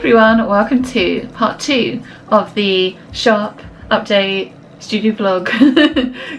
everyone, welcome to part 2 of the shop update studio vlog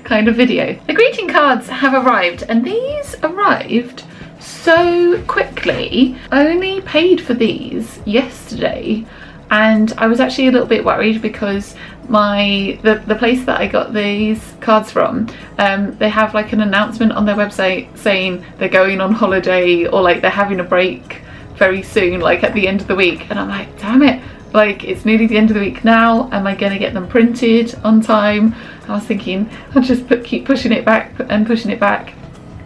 kind of video. The greeting cards have arrived, and these arrived so quickly. I only paid for these yesterday, and I was actually a little bit worried because the place that I got these cards from, they have like an announcement on their website saying they're going on holiday, or like they're having a break very soon, like at the end of the week. And I'm like, damn it, like it's nearly the end of the week now, am I gonna get them printed on time? I was thinking I'll just keep pushing it back and pushing it back,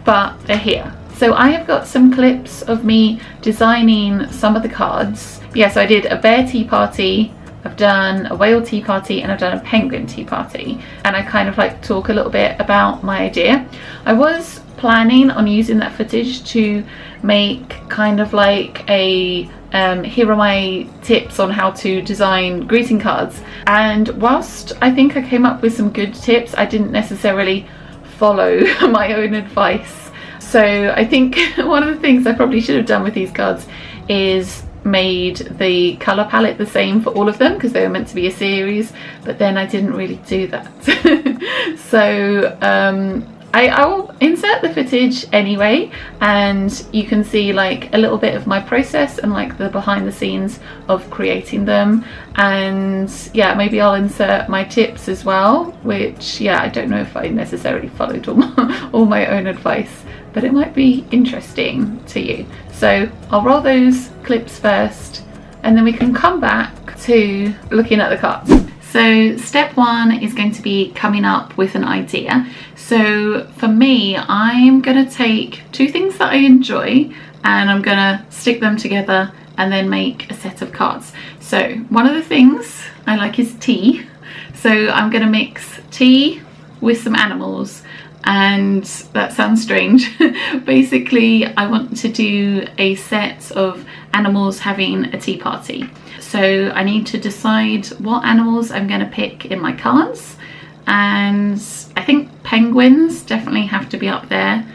but they're here. So I have got some clips of me designing some of the cards. So I did a bear tea party, I've done a whale tea party, and I've done a penguin tea party, and I kind of like talk a little bit about my idea. I was planning on using that footage to make kind of like a here are my tips on how to design greeting cards, and whilst I think I came up with some good tips, I didn't necessarily follow my own advice. So I think one of the things I probably should have done with these cards is made the colour palette the same for all of them, because they were meant to be a series, but then I didn't really do that. So I will insert the footage anyway, and you can see like a little bit of my process and like the behind the scenes of creating them. And yeah, maybe I'll insert my tips as well, which I don't know if I necessarily followed all my own advice, but it might be interesting to you. So I'll roll those clips first, and then we can come back to looking at the cards. So step 1 is going to be coming up with an idea. So for me, I'm going to take 2 things that I enjoy, and I'm going to stick them together and then make a set of cards. So one of the things I like is tea. So I'm going to mix tea with some animals, and that sounds strange. Basically, I want to do a set of animals having a tea party. So I need to decide what animals I'm going to pick in my cards, and I think penguins definitely have to be up there,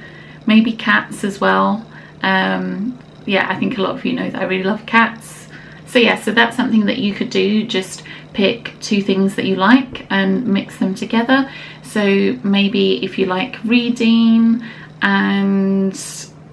maybe cats as well. I think a lot of you know that I really love cats. So so that's something that you could do, just pick 2 things that you like and mix them together. So maybe if you like reading and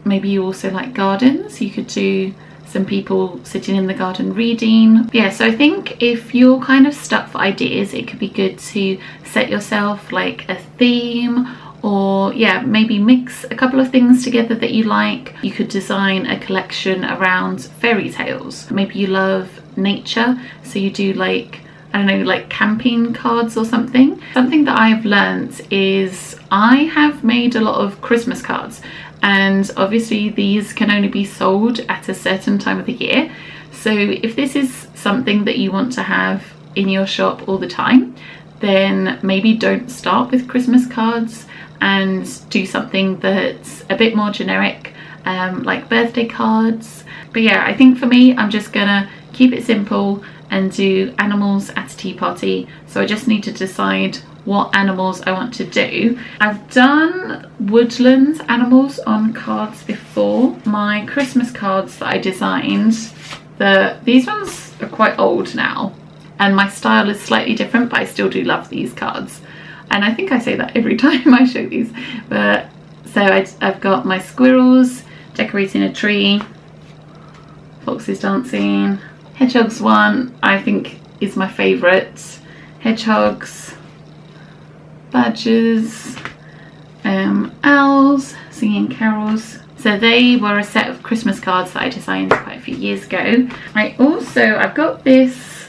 maybe you also like gardens, you could do some people sitting in the garden reading. So I think if you're kind of stuck for ideas, it could be good to set yourself like a theme, or maybe mix a couple of things together that you like. You could design a collection around fairy tales. Maybe you love nature, so you do like, I don't know, like camping cards or something. Something that I've learnt is I have made a lot of Christmas cards, and obviously these can only be sold at a certain time of the year. So if this is something that you want to have in your shop all the time, then maybe don't start with Christmas cards and do something that's a bit more generic, like birthday cards. But I think for me, I'm just gonna keep it simple and do animals at a tea party. So I just need to decide what animals I want to do. I've done woodland animals on cards before. My Christmas cards that I designed, these ones are quite old now, and my style is slightly different, but I still do love these cards. And I think I say that every time I show these. But so I've got my squirrels decorating a tree, foxes dancing, hedgehogs one I think is my favourite, hedgehogs, badgers, owls singing carols. So they were a set of Christmas cards that I designed quite a few years ago. I've got this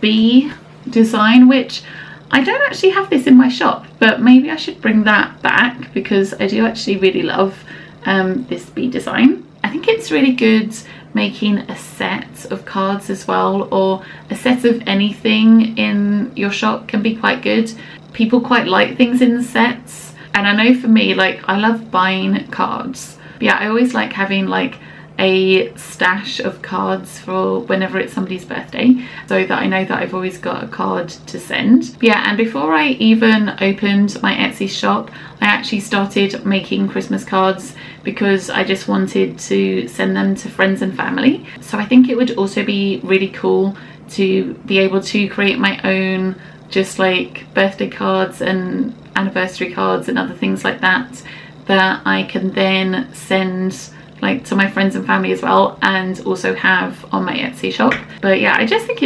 bee design, which I don't actually have this in my shop, but maybe I should bring that back because I do actually really love this bee design. I think it's really good making a set of cards as well, or a set of anything in your shop can be quite good. People quite like things in sets, and I know for me, like, I love buying cards, but I always like having like a stash of cards for whenever it's somebody's birthday, so that I know that I've always got a card to send. Yeah, and before I even opened my Etsy shop, I actually started making Christmas cards because I just wanted to send them to friends and family. So I think it would also be really cool to be able to create my own just like birthday cards and anniversary cards and other things like that I can then send like to my friends and family as well, and also have on my Etsy shop. But yeah, I just think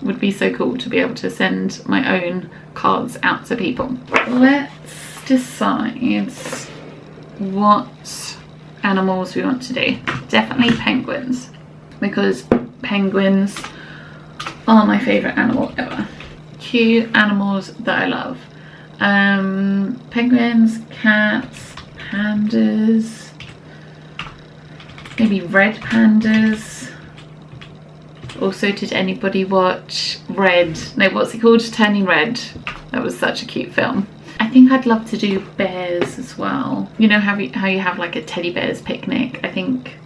would be so cool to be able to send my own cards out to people. Let's decide what animals we want to do. Definitely penguins, because penguins are my favourite animal ever. Cute animals that I love. Penguins, cats, pandas, maybe red pandas. Also, did anybody watch what's it called? Turning Red. That was such a cute film. I think I'd love to do bears as well. You know how you have like a teddy bears picnic? I think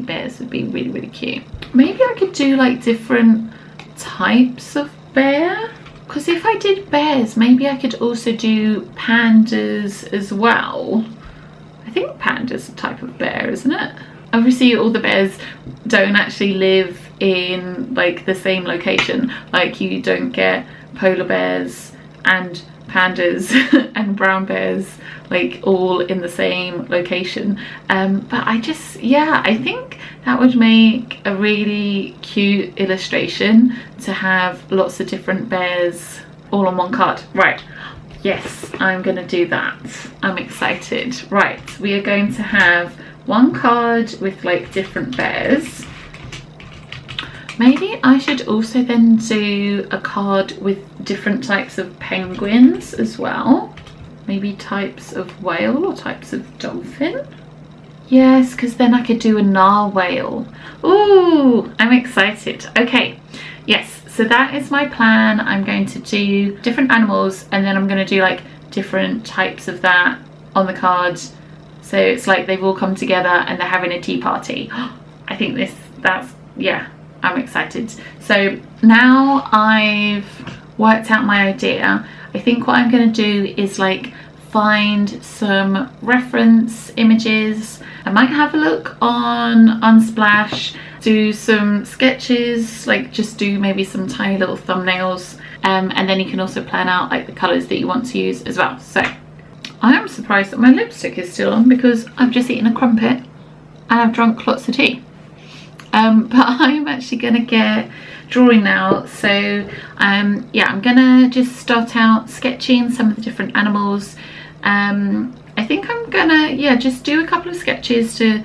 bears would be really, really cute. Maybe I could do like different types of bear, because if I did bears, maybe I could also do pandas as well. I think panda's a type of bear, isn't it? Obviously all the bears don't actually live in like the same location. Like you don't get polar bears and pandas and brown bears like all in the same location. But I think that would make a really cute illustration to have lots of different bears all on one card. Right, yes, I'm gonna do that. I'm excited. Right, we are going to have one card with like different bears. Maybe I should also then do a card with different types of penguins as well. Maybe types of whale or types of dolphin. Yes, because then I could do a narwhal. Ooh, I'm excited. Okay, yes, so that is my plan. I'm going to do different animals, and then I'm going to do like different types of that on the card. So it's like they've all come together and they're having a tea party. I think yeah, I'm excited. So now I've worked out my idea, I think what I'm going to do is like find some reference images. I might have a look on Unsplash, do some sketches, like just do maybe some tiny little thumbnails, and then you can also plan out like the colours that you want to use as well. So I am surprised that my lipstick is still on because I've just eaten a crumpet and I've drunk lots of tea. But I'm actually gonna get drawing now. So yeah, I'm gonna just start out sketching some of the different animals. I think I'm gonna just do a couple of sketches to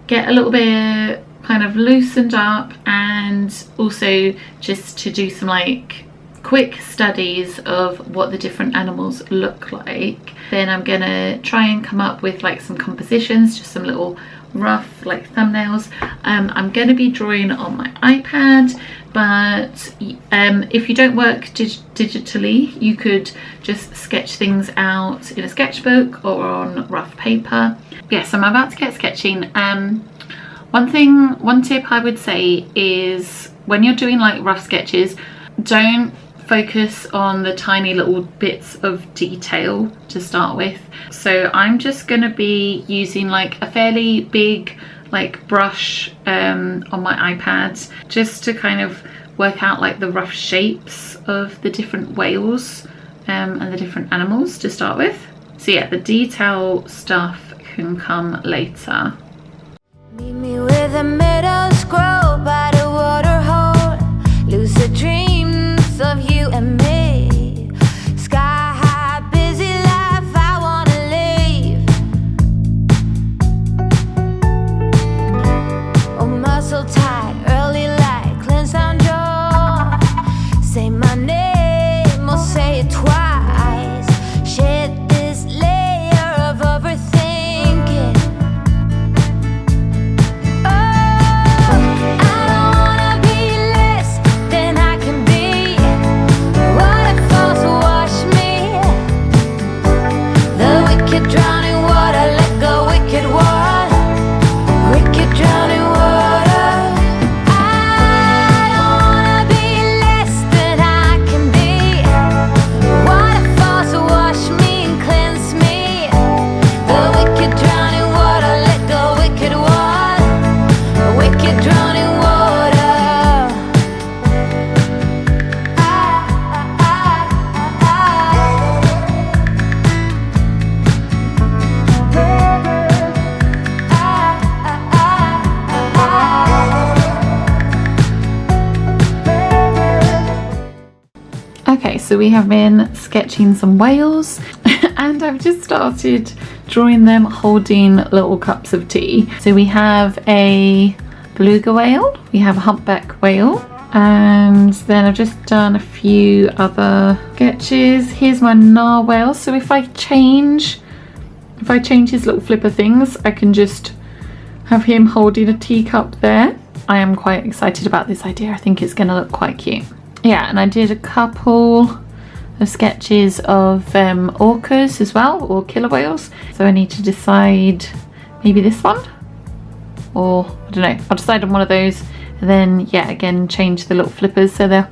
get a little bit kind of loosened up, and also just to do some like quick studies of what the different animals look like. Then I'm gonna try and come up with like some compositions, just some little rough like thumbnails. I'm going to be drawing on my iPad, but if you don't work digitally, you could just sketch things out in a sketchbook or on rough paper. Yes, I'm about to get sketching. One tip I would say is when you're doing like rough sketches, don't focus on the tiny little bits of detail to start with. So I'm just going to be using like a fairly big like brush on my iPad, just to kind of work out like the rough shapes of the different whales and the different animals to start with. So yeah, the detail stuff can come later. Meet me with a meadow scroll by the water hole, lucid dreams of you and me, sky high, busy life I wanna live. Oh, muscle tight, early light, cleanse down jaw, say my name or say it twice, shed this layer of overthinking. Oh, Okay, so we have been sketching some whales and I've just started drawing them holding little cups of tea. So we have a beluga whale, we have a humpback whale, and then I've just done a few other sketches. Here's my narwhal. So if I change his little flipper things, I can just have him holding a teacup there. I am quite excited about this idea. I think it's going to look quite cute. Yeah, and I did a couple of sketches of orcas as well, or killer whales. So I need to decide maybe this one, or I don't know. I'll decide on one of those, and then yeah, again change the little flippers so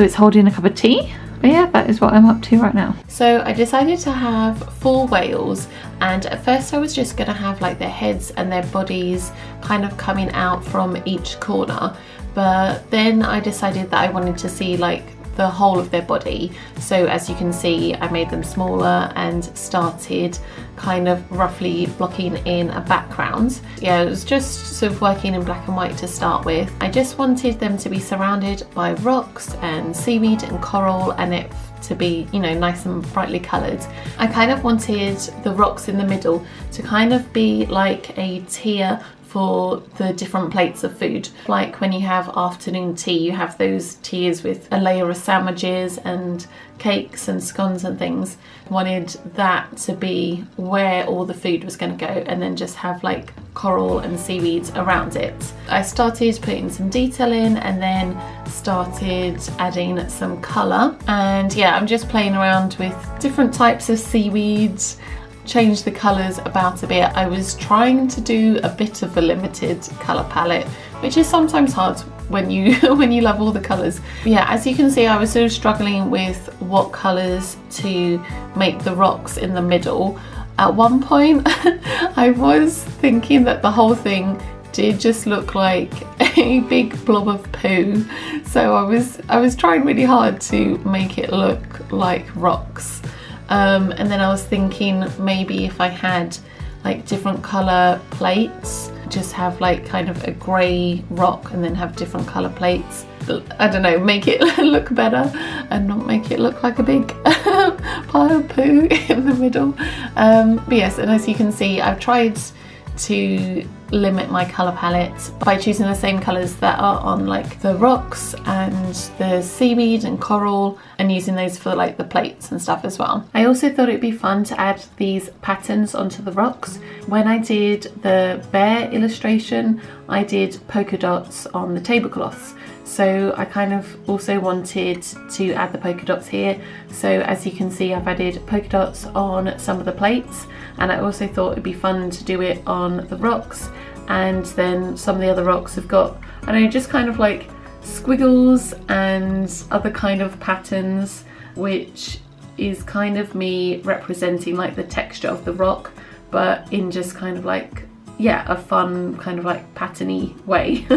it's holding a cup of tea. But yeah, that is what I'm up to right now. So I decided to have 4 whales, and at first I was just gonna have like their heads and their bodies kind of coming out from each corner, but then I decided that I wanted to see like the whole of their body. So as you can see, I made them smaller and started kind of roughly blocking in a background. Yeah, it was just sort of working in black and white to start with. I just wanted them to be surrounded by rocks and seaweed and coral, and it to be, you know, nice and brightly coloured. I kind of wanted the rocks in the middle to kind of be like a tier for the different plates of food. Like when you have afternoon tea, you have those tiers with a layer of sandwiches and cakes and scones and things. I wanted that to be where all the food was going to go, and then just have like coral and seaweeds around it. I started putting some detail in and then started adding some colour, and yeah, I'm just playing around with different types of seaweeds, change the colours about a bit. I was trying to do a bit of a limited colour palette, which is sometimes hard when you when you love all the colours. Yeah, as you can see, I was sort of struggling with what colours to make the rocks in the middle. At one point I was thinking that the whole thing did just look like a big blob of poo, so I was trying really hard to make it look like rocks. And then I was thinking maybe if I had like different colour plates, just have like kind of a grey rock and then have different colour plates. I don't know, make it look better and not make it look like a big pile of poo in the middle. But yes, and as you can see, I've tried to limit my colour palette by choosing the same colours that are on like the rocks and the seaweed and coral, and using those for like the plates and stuff as well. I also thought it'd be fun to add these patterns onto the rocks. When I did the bear illustration, I did polka dots on the tablecloths. So I kind of also wanted to add the polka dots here. So as you can see, I've added polka dots on some of the plates, and I also thought it'd be fun to do it on the rocks. And then some of the other rocks have got, I don't know, just kind of like squiggles and other kind of patterns, which is kind of me representing like the texture of the rock, but in just kind of like, yeah, a fun kind of like patterny way.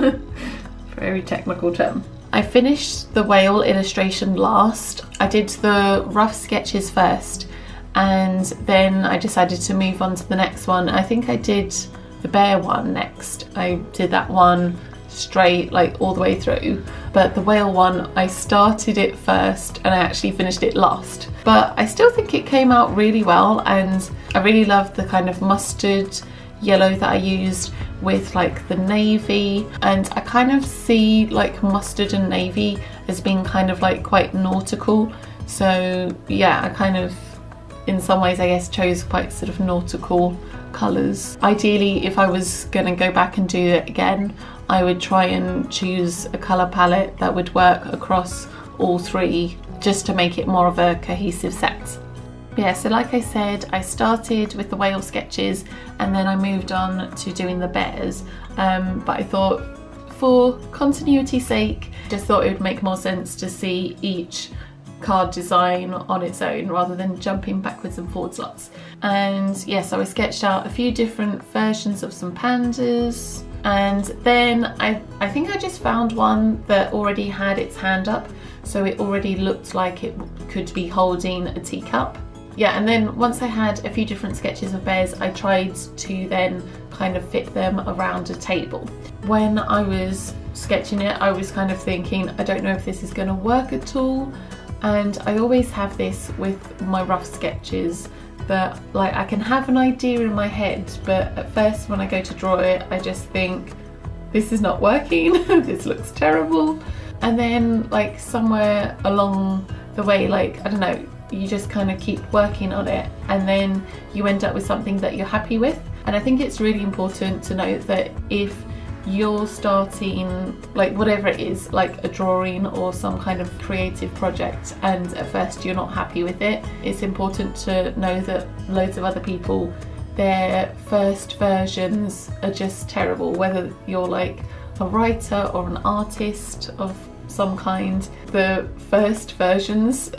Very technical term. I finished the whale illustration last. I did the rough sketches first, and then I decided to move on to the next one. I think I did the bear one next. I did that one straight, like all the way through, but the whale one, I started it first and I actually finished it last. But I still think it came out really well, and I really loved the kind of mustard yellow that I used with like the navy, and I kind of see like mustard and navy as being kind of like quite nautical. So yeah, I kind of in some ways I guess chose quite sort of nautical colours. Ideally, if I was gonna go back and do it again, I would try and choose a colour palette that would work across all 3, just to make it more of a cohesive set. Yeah, so like I said, I started with the whale sketches and then I moved on to doing the bears, but I thought for continuity's sake, just thought it would make more sense to see each card design on its own rather than jumping backwards and forwards lots. And yeah, so I sketched out a few different versions of some pandas, and then I think I just found one that already had its hand up, so it already looked like it could be holding a teacup. Yeah, and then once I had a few different sketches of bears, I tried to then kind of fit them around a table. When I was sketching it, I was kind of thinking, I don't know if this is going to work at all. And I always have this with my rough sketches, that like I can have an idea in my head, but at first when I go to draw it, I just think, this is not working, this looks terrible. And then like somewhere along the way, like, I don't know, you just kind of keep working on it, and then you end up with something that you're happy with. And I think it's really important to note that if you're starting like whatever it is, like a drawing or some kind of creative project, and at first you're not happy with it, it's important to know that loads of other people, their first versions are just terrible. Whether you're like a writer or an artist of some kind, the first versions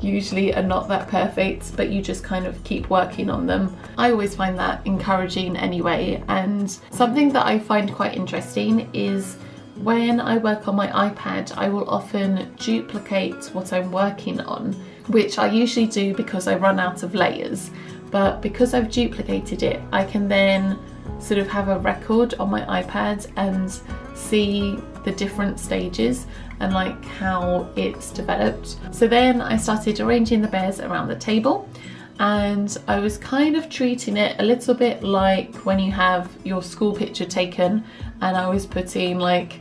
usually are not that perfect, but you just kind of keep working on them. I always find that encouraging anyway. And something that I find quite interesting is when I work on my iPad, I will often duplicate what I'm working on, which I usually do because I run out of layers. But because I've duplicated it, I can then sort of have a record on my iPad and see the different stages and like how it's developed. So then I started arranging the bears around the table, and I was kind of treating it a little bit like when you have your school picture taken, and I was putting like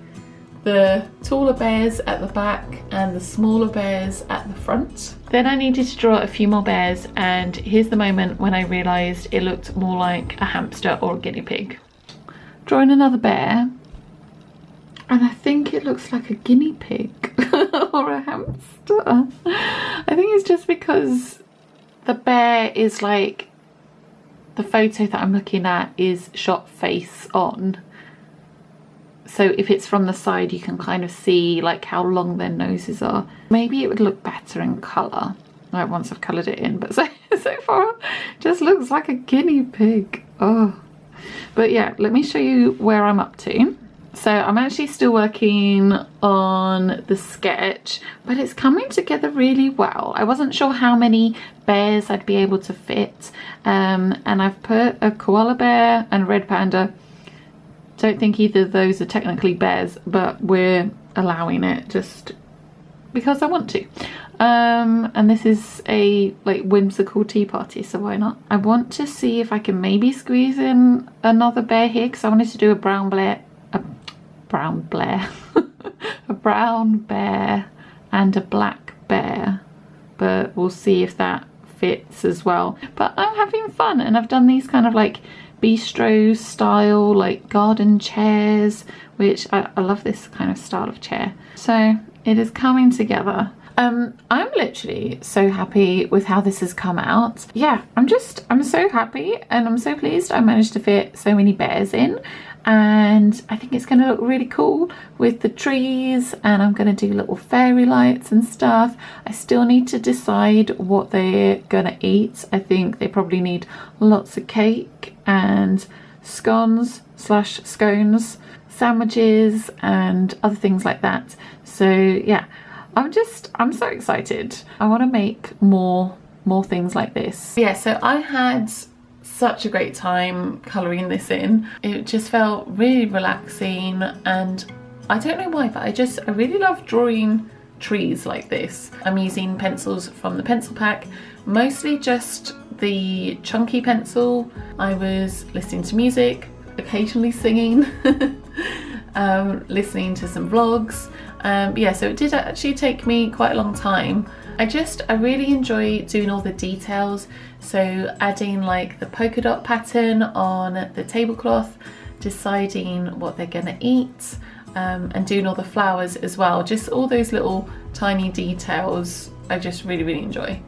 the taller bears at the back and the smaller bears at the front. Then I needed to draw a few more bears, and here's the moment when I realised it looked more like a hamster or a guinea pig. Drawing another bear, and I think it looks like a guinea pig or a hamster. I think it's just because the bear is like, the photo that I'm looking at is shot face on. So if it's from the side, you can kind of see like how long their noses are. Maybe it would look better in colour, like once I've coloured it in, but so far it just looks like a guinea pig. Oh, but yeah, let me show you where I'm up to. So I'm actually still working on the sketch, but it's coming together really well. I wasn't sure how many bears I'd be able to fit, and I've put a koala bear and a red panda. Don't think either of those are technically bears, but we're allowing it just because I want to. And this is a like whimsical tea party, so why not? I want to see if I can maybe squeeze in another bear here, because I wanted to do a brown bear a brown bear and a black bear, but we'll see if that fits as well. But I'm having fun, and I've done these kind of like bistro style like garden chairs, which I love this kind of style of chair. So it is coming together. I'm literally so happy with how this has come out. Yeah, I'm so happy, and I'm so pleased I managed to fit so many bears in, and I think it's going to look really cool with the trees, and I'm going to do little fairy lights and stuff. I still need to decide what they're going to eat. I think they probably need lots of cake and scones / scones, sandwiches and other things like that. So yeah, I'm so excited. I want to make more things like this. Yeah, so I had such a great time colouring this in. It just felt really relaxing, and I don't know why, but I really love drawing trees like this. I'm using pencils from the pencil pack, mostly just the chunky pencil. I was listening to music, occasionally singing, listening to some vlogs. Yeah, so it did actually take me quite a long time. I really enjoy doing all the details, so adding like the polka dot pattern on the tablecloth, deciding what they're gonna eat, and doing all the flowers as well. Just all those little tiny details I just really enjoy.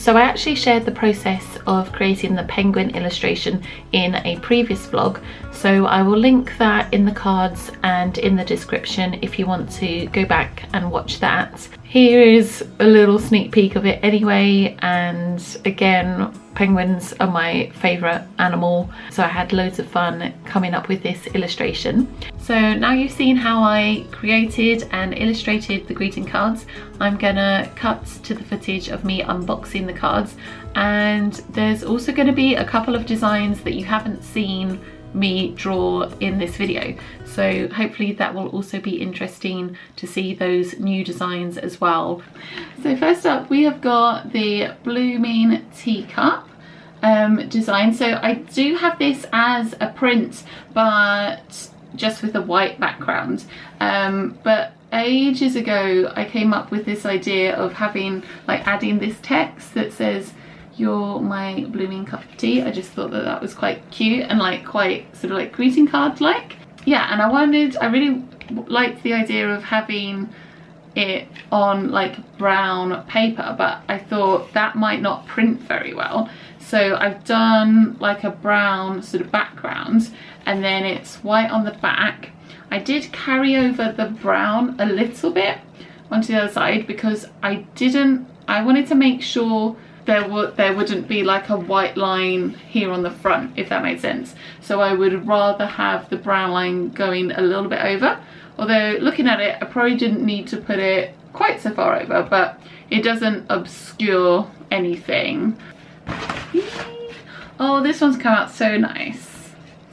So I actually shared the process of creating the penguin illustration in a previous vlog, so I will link that in the cards and in the description if you want to go back and watch that. Here is a little sneak peek of it anyway, and again, penguins are my favourite animal, so I had loads of fun coming up with this illustration. So now you've seen how I created and illustrated the greeting cards, I'm gonna cut to the footage of me unboxing the cards, and there's also going to be a couple of designs that you haven't seen me draw in this video, so hopefully that will also be interesting to see those new designs as well. So first up we have got the blooming teacup design. So I do have this as a print but just with a white background, but ages ago I came up with this idea of having, like, adding this text that says "You're my blooming cup of tea." I just thought that that was quite cute and like quite sort of like greeting card like. Yeah, and I really liked the idea of having it on like brown paper, but I thought that might not print very well. So I've done like a brown sort of background and then it's white on the back. I did carry over the brown a little bit onto the other side because I wanted to make sure there wouldn't be like a white line here on the front, if that made sense. So I would rather have the brown line going a little bit over. Although looking at it, I probably didn't need to put it quite so far over, but it doesn't obscure anything. Oh, this one's come out so nice.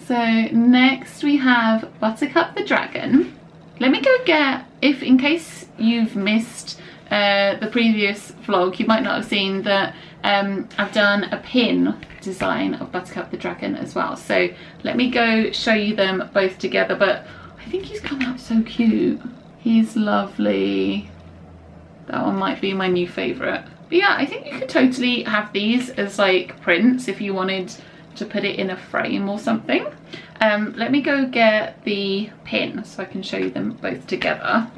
So next we have Buttercup the Dragon. Let me go get, in case you've missed the previous vlog, you might not have seen that I've done a pin design of Buttercup the Dragon as well. So let me go show you them both together, but I think he's come out so cute. He's lovely. That one might be my new favourite. But yeah, I think you could totally have these as like prints if you wanted to put it in a frame or something. Let me go get the pin so I can show you them both together.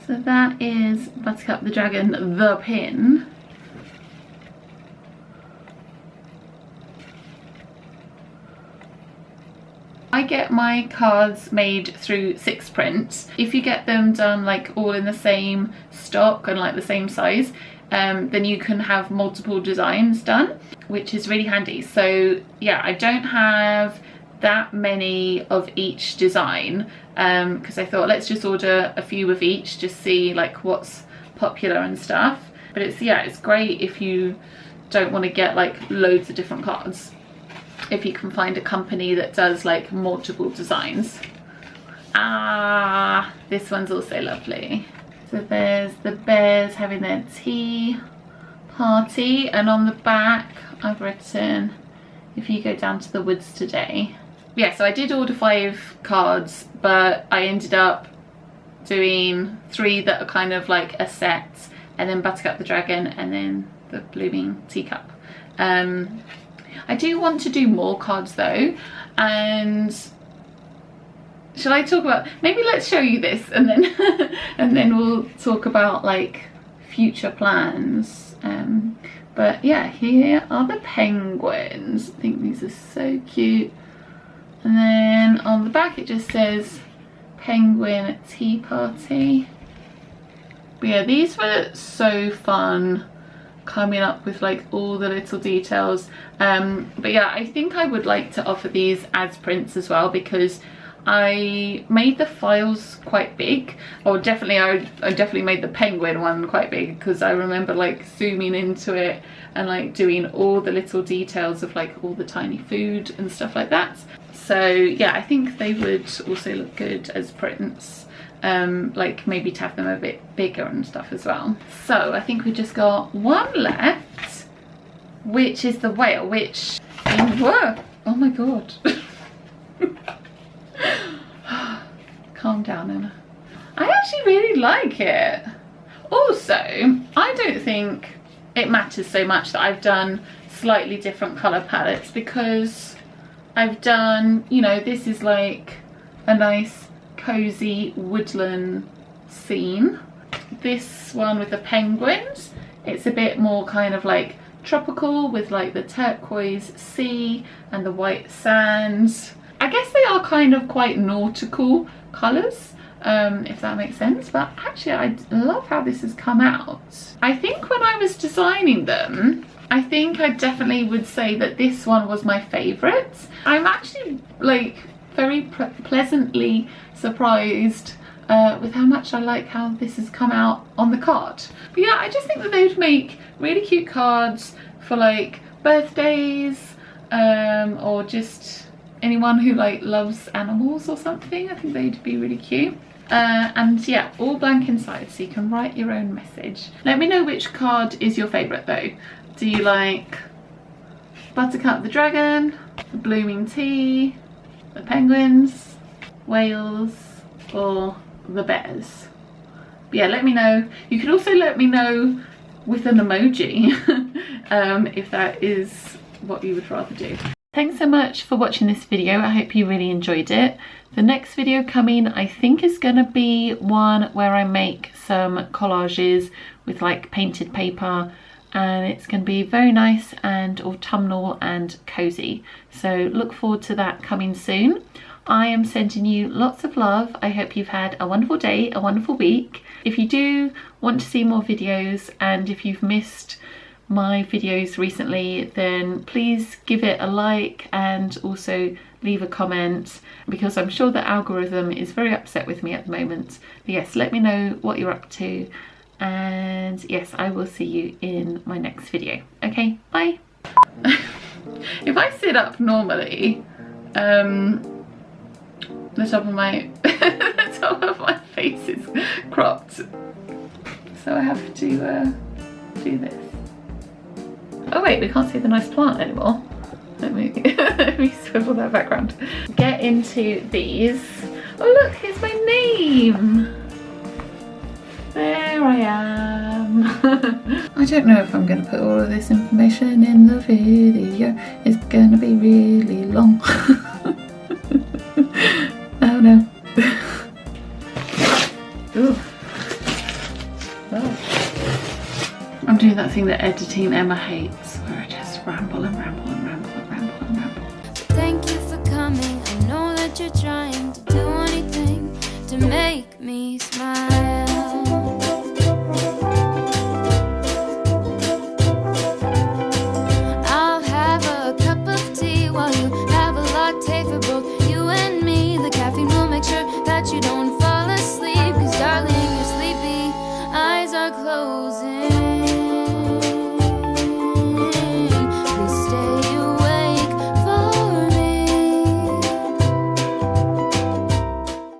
So that is Buttercup the Dragon, the pin. I get my cards made through 6 Print. If you get them done like all in the same stock and like the same size, then you can have multiple designs done, which is really handy. So yeah, I don't have that many of each design because I thought let's just order a few of each, just see like what's popular and stuff. But it's great if you don't want to get like loads of different cards, if you can find a company that does like multiple designs. Ah, this one's also lovely. So there's the bears having their tea party, and on the back I've written, "If you go down to the woods today." Yeah, so I did order 5 cards, but I ended up doing 3 that are kind of like a set, and then Buttercup the Dragon, and then the blooming teacup. I do want to do more cards though, and shall I talk about, maybe let's show you this and then and then we'll talk about like future plans. But yeah, here are the penguins. I think these are so cute. And then on the back it just says Penguin Tea Party. But yeah, these were so fun coming up with like all the little details. But yeah, I think I would like to offer these as prints as well, because I made the files quite big, or definitely I definitely made the penguin one quite big, because I remember like zooming into it and like doing all the little details of like all the tiny food and stuff like that. So yeah, I think they would also look good as prints, like maybe to have them a bit bigger and stuff as well. So I think we just got one left, which is the whale, which, whoa, oh my god. Calm down, Emma. I actually really like it. Also, I don't think it matters so much that I've done slightly different colour palettes, because I've done, you know, this is like a nice cozy woodland scene, this one with the penguins. It's a bit more kind of like tropical with like the turquoise sea and the white sands. I guess they are kind of quite nautical colours, if that makes sense, but actually I love how this has come out. I think when I was designing them, I think I definitely would say that this one was my favourite. I'm actually like very pleasantly surprised with how much I like how this has come out on the card. But yeah, I just think that they would make really cute cards for like birthdays, or just anyone who like loves animals or something. I think they'd be really cute. And yeah, all blank inside, so you can write your own message. Let me know which card is your favourite though. Do you like Buttercup the dragon, the blooming tea, the penguins, whales, or the bears? But yeah, let me know. You can also let me know with an emoji if that is what you would rather do. Thanks so much for watching this video. I hope you really enjoyed it. The next video coming, I think, is going to be one where I make some collages with like painted paper, and it's going to be very nice and autumnal and cozy. So look forward to that coming soon. I am sending you lots of love. I hope you've had a wonderful day, a wonderful week. If you do want to see more videos, and if you've missed my videos recently, then please give it a like and also leave a comment, because I'm sure the algorithm is very upset with me at the moment. But yes, let me know what you're up to, and yes, I will see you in my next video. Okay, bye. If I sit up normally, the top of my the top of my face is cropped, so I have to do this. Oh wait, we can't see the nice plant anymore. Let me let me swivel that background. Get into these. Oh look, here's my name. There I am. I don't know if I'm going to put all of this information in the video. It's going to be really long. Oh no. Ooh. Oh. I'm doing that thing that editing Emma hates, where I just ramble and ramble and ramble and ramble and ramble. Thank you for coming. I know that you're trying